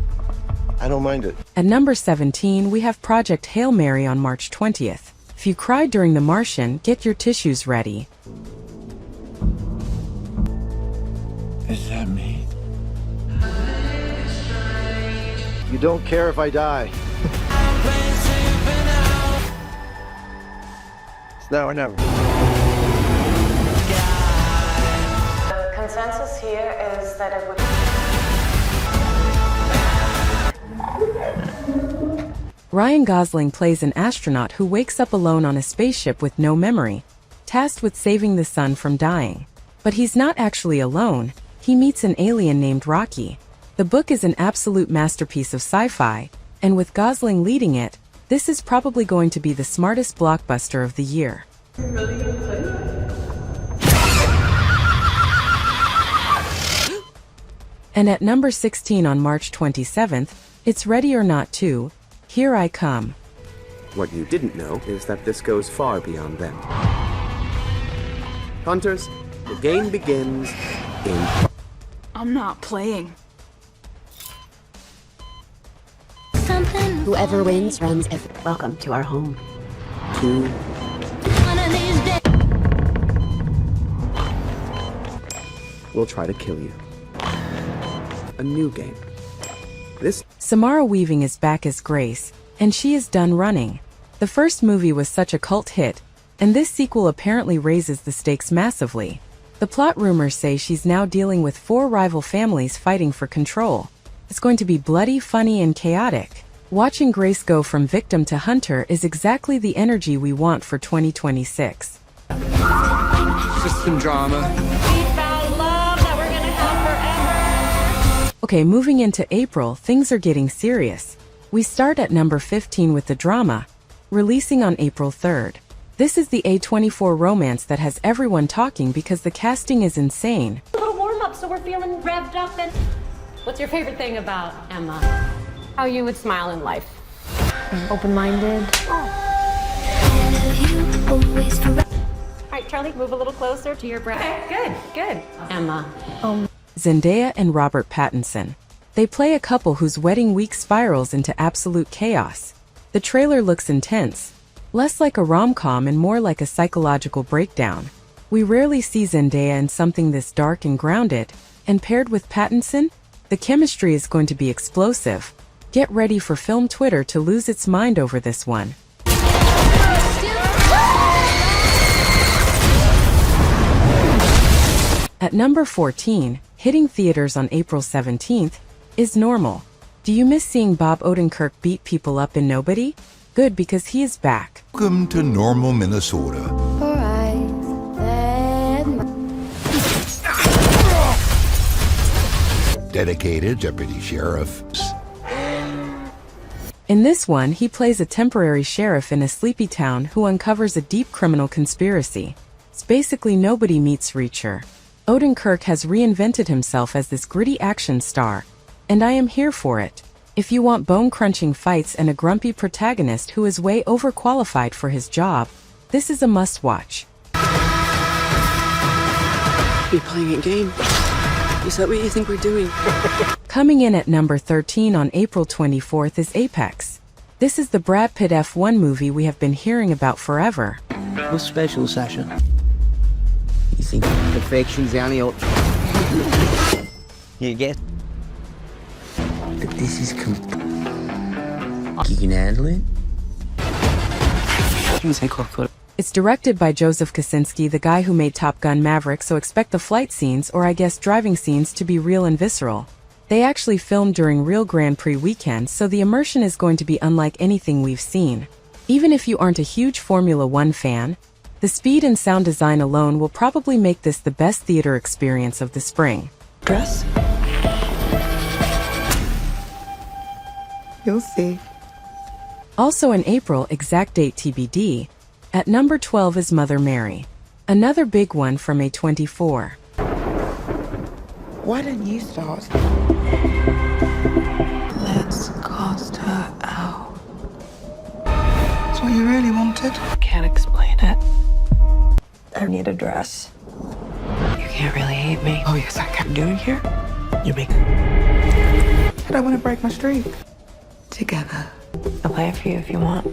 Speaker 12: I don't mind it.
Speaker 2: At number 17, we have Project Hail Mary on March 20th. If you cried during The Martian, get your tissues ready.
Speaker 12: Is that me? You don't care if I die. It's now or never.
Speaker 14: The consensus here is that it would...
Speaker 2: Ryan Gosling plays an astronaut who wakes up alone on a spaceship with no memory, tasked with saving the sun from dying. But he's not actually alone. He meets an alien named Rocky. The book is an absolute masterpiece of sci-fi, and with Gosling leading it, this is probably going to be the smartest blockbuster of the year. And at number 16 on March 27th, it's Ready or Not 2, Here I Come.
Speaker 18: What you didn't know is that this goes far beyond them. Hunters, the game begins in...
Speaker 11: I'm not playing.
Speaker 16: Whoever wins runs. Welcome to our home.
Speaker 18: 2. We'll try to kill you. A new game. This...
Speaker 2: Samara Weaving is back as Grace, and she is done running. The first movie was such a cult hit, and this sequel apparently raises the stakes massively. The plot rumors say she's now dealing with 4 rival families fighting for control. It's going to be bloody, funny, and chaotic. Watching Grace go from victim to hunter is exactly the energy we want for 2026.
Speaker 15: System drama.
Speaker 2: Okay, moving into April, things are getting serious. We start at number 15 with The Drama, releasing on April 3rd. This is the A24 romance that has everyone talking because the casting is insane.
Speaker 20: A little warm up so we're feeling revved up and... What's your favorite thing about Emma? How you would smile in life. Open-minded. All right, Charlie, move a little closer to your breath. Okay, good. Emma.
Speaker 2: Zendaya and Robert Pattinson. They play a couple whose wedding week spirals into absolute chaos. The trailer looks intense, less like a rom-com and more like a psychological breakdown. We rarely see Zendaya in something this dark and grounded, and paired with Pattinson, the chemistry is going to be explosive. Get ready for film Twitter to lose its mind over this one. At number 14, hitting theaters on April 17th, is Normal. Do you miss seeing Bob Odenkirk beat people up in Nobody? Good, because he is back.
Speaker 21: Welcome to Normal, Minnesota. Dedicated deputy sheriff.
Speaker 2: In this one, he plays a temporary sheriff in a sleepy town who uncovers a deep criminal conspiracy. It's basically Nobody meets Reacher. Odenkirk has reinvented himself as this gritty action star, and I am here for it. If you want bone-crunching fights and a grumpy protagonist who is way overqualified for his job, this is a must-watch.
Speaker 6: Be playing a game? Is that what you think we're doing?
Speaker 2: Coming in at number 13 on April 24th is Apex. This is the Brad Pitt F1 movie we have been hearing about forever.
Speaker 10: What's special, Sasha? You think perfection's the only option? You get? But this is You can handle it?
Speaker 2: It's directed by Joseph Kosinski, the guy who made Top Gun Maverick, so expect the flight scenes, or I guess driving scenes, to be real and visceral. They actually filmed during real Grand Prix weekends, so the immersion is going to be unlike anything we've seen. Even if you aren't a huge Formula One fan, the speed and sound design alone will probably make this the best theater experience of the spring.
Speaker 18: Dress? You'll see.
Speaker 2: Also in April, exact date TBD, at number 12 is Mother Mary. Another big one from A24.
Speaker 18: Why didn't you start? Let's cast her out. That's what you really wanted? Can't explain it. I need a dress. You can't really hate me. Oh, yes, I can. Doing here? You make. I don't want to break my streak. Together. I'll play it for you if you want.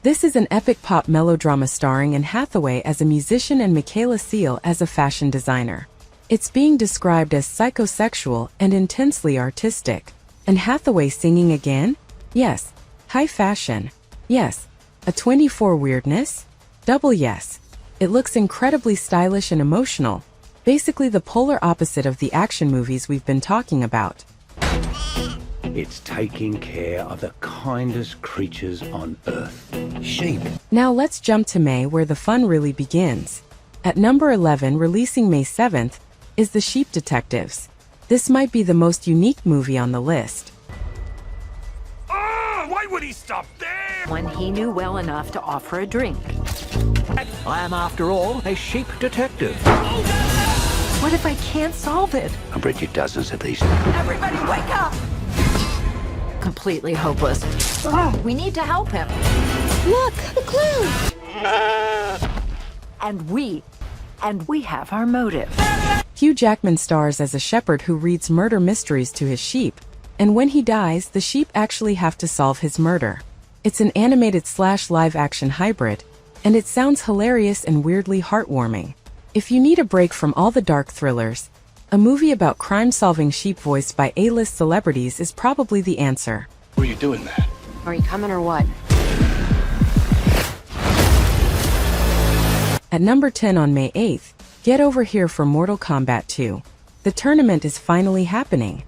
Speaker 2: This is an epic pop melodrama starring Anne Hathaway as a musician and Michaela Seal as a fashion designer. It's being described as psychosexual and intensely artistic. Anne Hathaway singing again? Yes. High fashion? Yes. A 24 weirdness? Double yes. It looks incredibly stylish and emotional, basically the polar opposite of the action movies we've been talking about.
Speaker 4: It's taking care of the kindest creatures on Earth. Sheep.
Speaker 2: Now let's jump to May, where the fun really begins. At number 11, releasing May 7th, is The Sheep Detectives. This might be the most unique movie on the list.
Speaker 5: Why would he stop there?
Speaker 11: When he knew well enough to offer a drink.
Speaker 5: I am, after all, a sheep detective.
Speaker 11: What if I can't solve it?
Speaker 5: I bet you dozens of these.
Speaker 11: Everybody wake up! Completely hopeless. We need to help him. Look, the clue! And we have our motive.
Speaker 2: Hugh Jackman stars as a shepherd who reads murder mysteries to his sheep, and when he dies, the sheep actually have to solve his murder. It's an animated/live-action hybrid, and it sounds hilarious and weirdly heartwarming. If you need a break from all the dark thrillers, a movie about crime-solving sheep voiced by A-list celebrities is probably the answer.
Speaker 4: Were you doing that?
Speaker 20: Are you coming or what?
Speaker 2: At number 10 on May 8th, get over here for Mortal Kombat II. The tournament is finally happening.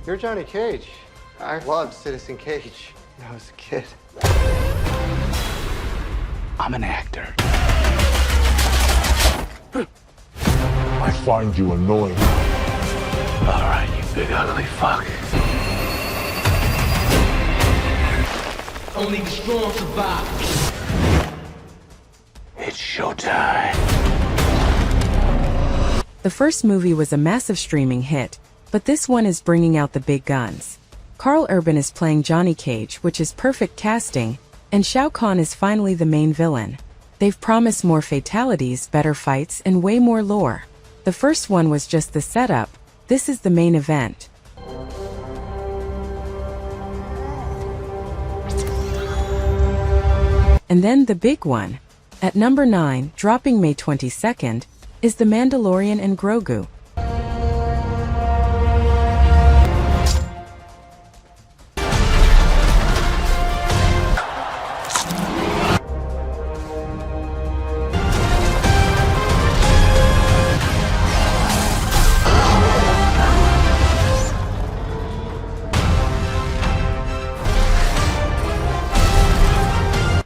Speaker 12: You're Johnny Cage. I loved Citizen Cage when I was a kid.
Speaker 4: I'm an actor.
Speaker 19: I find you annoying.
Speaker 4: All right, you big ugly fuck.
Speaker 5: Only the strong survive.
Speaker 4: It's showtime.
Speaker 2: The first movie was a massive streaming hit, but this one is bringing out the big guns. Karl Urban is playing Johnny Cage, which is perfect casting, and Shao Kahn is finally the main villain. They've promised more fatalities, better fights, and way more lore. The first one was just the setup. This is the main event. And then the big one. At number 9, dropping May 22nd, is The Mandalorian and Grogu.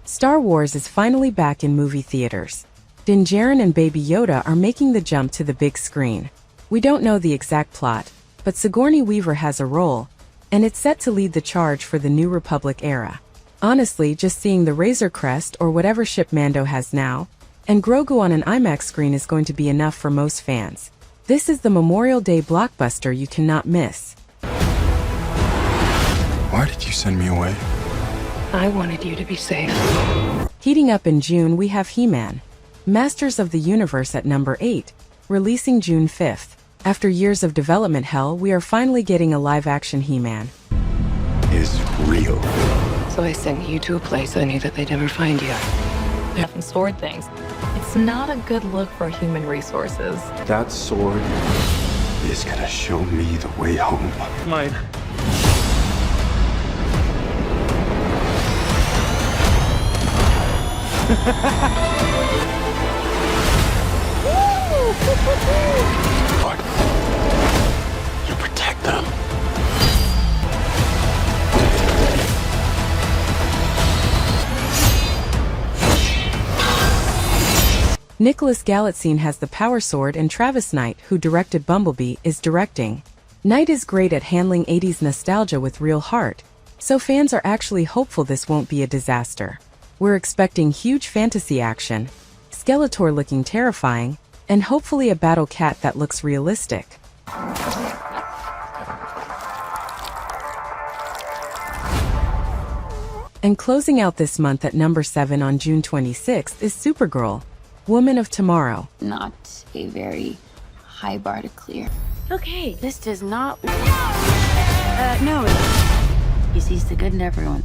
Speaker 2: Star Wars is finally back in movie theaters. Din Djarin and Baby Yoda are making the jump to the big screen. We don't know the exact plot, but Sigourney Weaver has a role, and it's set to lead the charge for the New Republic era. Honestly, just seeing the Razor Crest or whatever ship Mando has now, and Grogu on an IMAX screen is going to be enough for most fans. This is the Memorial Day blockbuster you cannot miss.
Speaker 7: Why did you send me away?
Speaker 9: I wanted you to be safe.
Speaker 2: Heating up in June, we have He-Man, Masters of the Universe at number 8, releasing June 5th. After years of development hell, we are finally getting a live-action He-Man.
Speaker 19: Is real.
Speaker 9: So I sent you to a place I knew that they'd never find you.
Speaker 13: They're often sword things. It's not a good look for human resources.
Speaker 7: That sword is gonna show me the way home.
Speaker 4: Mine.
Speaker 12: them.
Speaker 2: Nicholas Galitzine has the power sword, and Travis Knight, who directed Bumblebee, is directing. Knight is great at handling 80s nostalgia with real heart, so fans are actually hopeful this won't be a disaster. We're expecting huge fantasy action, Skeletor looking terrifying, and hopefully a battle cat that looks realistic. And closing out this month at number 7 on June 26th is Supergirl, Woman of Tomorrow.
Speaker 1: Not a very high bar to clear. Okay, this does not... no. He sees the good in everyone.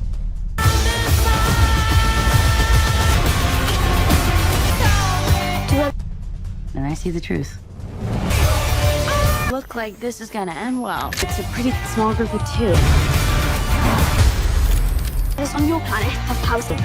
Speaker 1: And I see the truth. Look like this is gonna end well. It's a pretty small group of two. This on your planet have housing.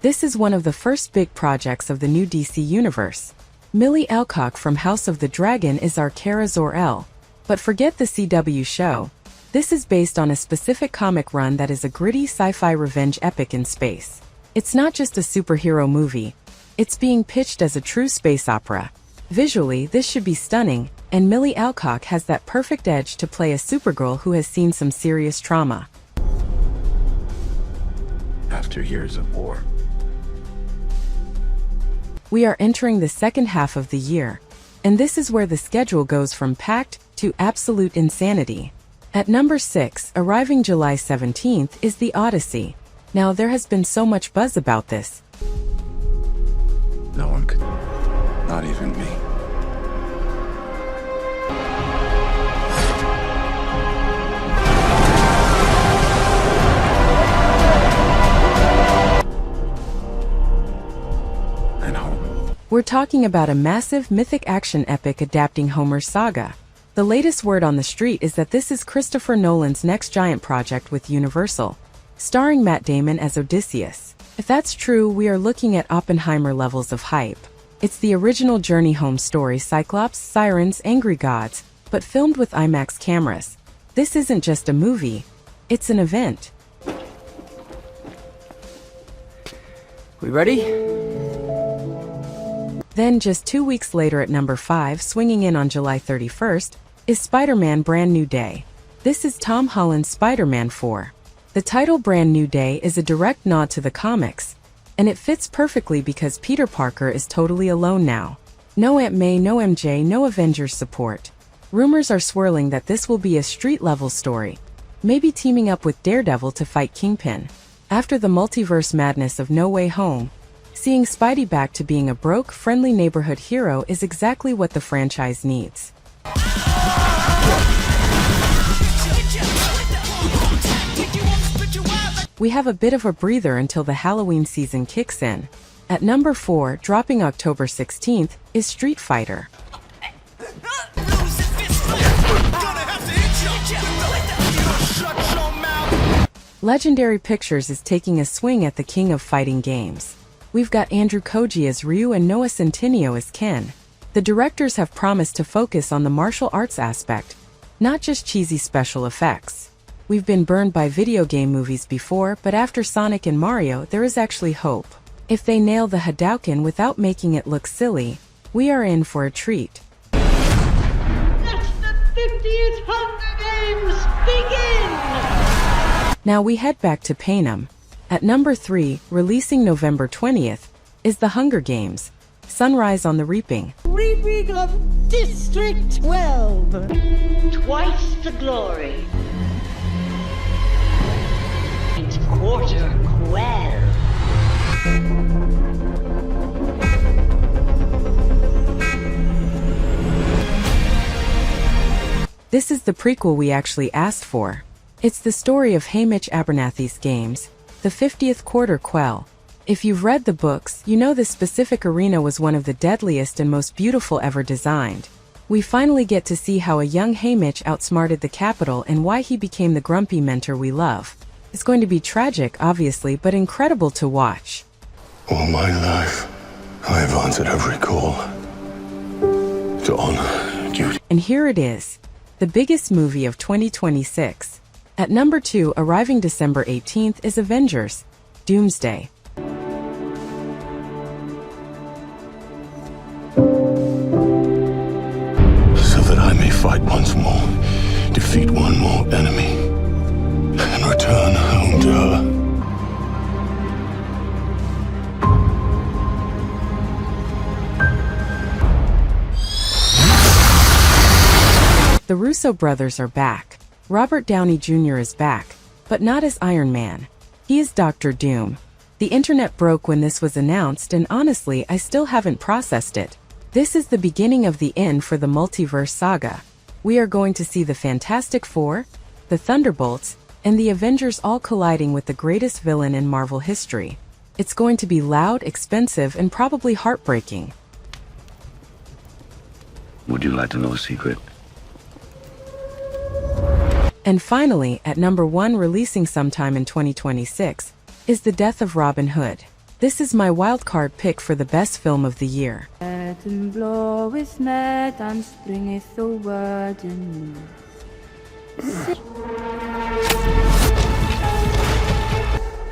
Speaker 2: This is one of the first big projects of the new DC universe. Millie Alcock from House of the Dragon is our Kara Zor-El. But forget the CW show. This is based on a specific comic run that is a gritty sci-fi revenge epic in space. It's not just a superhero movie. It's being pitched as a true space opera. Visually, this should be stunning, and Millie Alcock has that perfect edge to play a Supergirl who has seen some serious trauma.
Speaker 19: After years of war.
Speaker 2: We are entering the second half of the year, and this is where the schedule goes from packed to absolute insanity. At number 6, arriving July 17th, is the Odyssey. Now there has been so much buzz about this.
Speaker 19: No one could. Not even me.
Speaker 2: We're talking about a massive mythic action epic adapting Homer's saga. The latest word on the street is that this is Christopher Nolan's next giant project with Universal, starring Matt Damon as Odysseus. If that's true, we are looking at Oppenheimer levels of hype. It's the original Journey Home story, Cyclops, sirens, angry gods, but filmed with IMAX cameras. This isn't just a movie, it's an event.
Speaker 17: We ready?
Speaker 2: Then just 2 weeks later at number 5, swinging in on July 31st, is Spider-Man Brand New Day. This is Tom Holland's Spider-Man 4. The title Brand New Day is a direct nod to the comics, and it fits perfectly because Peter Parker is totally alone now. No Aunt May, no MJ, no Avengers support. Rumors are swirling that this will be a street-level story, maybe teaming up with Daredevil to fight Kingpin. After the multiverse madness of No Way Home, seeing Spidey back to being a broke, friendly neighborhood hero is exactly what the franchise needs. We have a bit of a breather until the Halloween season kicks in. At number 4, dropping October 16th, is Street Fighter. Legendary Pictures is taking a swing at the king of fighting games. We've got Andrew Koji as Ryu and Noah Centineo as Ken. The directors have promised to focus on the martial arts aspect, not just cheesy special effects. We've been burned by video game movies before, but after Sonic and Mario, there is actually hope. If they nail the Hadouken without making it look silly, we are in for a treat.
Speaker 3: Let the 50th Hunger Games begin!
Speaker 2: Now we head back to Panem. At number 3, releasing November 20th, is The Hunger Games, Sunrise on the Reaping.
Speaker 3: Reaping of District 12. Twice the glory. It's quarter quell.
Speaker 2: This is the prequel we actually asked for. It's the story of Haymitch Abernathy's games, the 50th Quarter Quell. If you've read the books, you know this specific arena was one of the deadliest and most beautiful ever designed. We finally get to see how a young Haymitch outsmarted the Capitol and why he became the grumpy mentor we love. It's going to be tragic, obviously, but incredible to watch.
Speaker 12: All my life, I have answered every call to honor
Speaker 19: duty.
Speaker 2: And here it is, the biggest movie of 2026. At number 2, arriving December 18th, is Avengers, Doomsday.
Speaker 19: So that I may fight once more, defeat one more enemy, and return home to her.
Speaker 2: The Russo brothers are back. Robert Downey Jr. is back, but not as Iron Man. He is Dr. Doom. The internet broke when this was announced, and honestly, I still haven't processed it. This is the beginning of the end for the multiverse saga. We are going to see the Fantastic Four, the Thunderbolts, and the Avengers all colliding with the greatest villain in Marvel history. It's going to be loud, expensive, and probably heartbreaking.
Speaker 4: Would you like to know a secret?
Speaker 2: And finally, at number 1, releasing sometime in 2026, is The Death of Robin Hood. This is my wildcard pick for the best film of the year.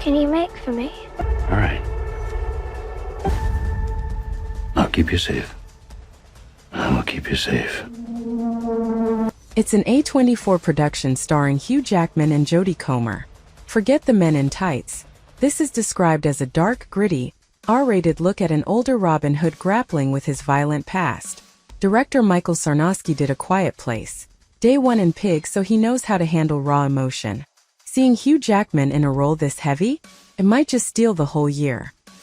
Speaker 1: Can
Speaker 8: you make for me?
Speaker 4: All right. I'll keep you safe. I will keep you safe.
Speaker 2: It's an A24 production starring Hugh Jackman and Jodie Comer. Forget the men in tights. This is described as a dark, gritty, R-rated look at an older Robin Hood grappling with his violent past. Director Michael Sarnowski did A Quiet Place, Day One and Pig, so he knows how to handle raw emotion. Seeing Hugh Jackman in a role this heavy, it might just steal the whole year.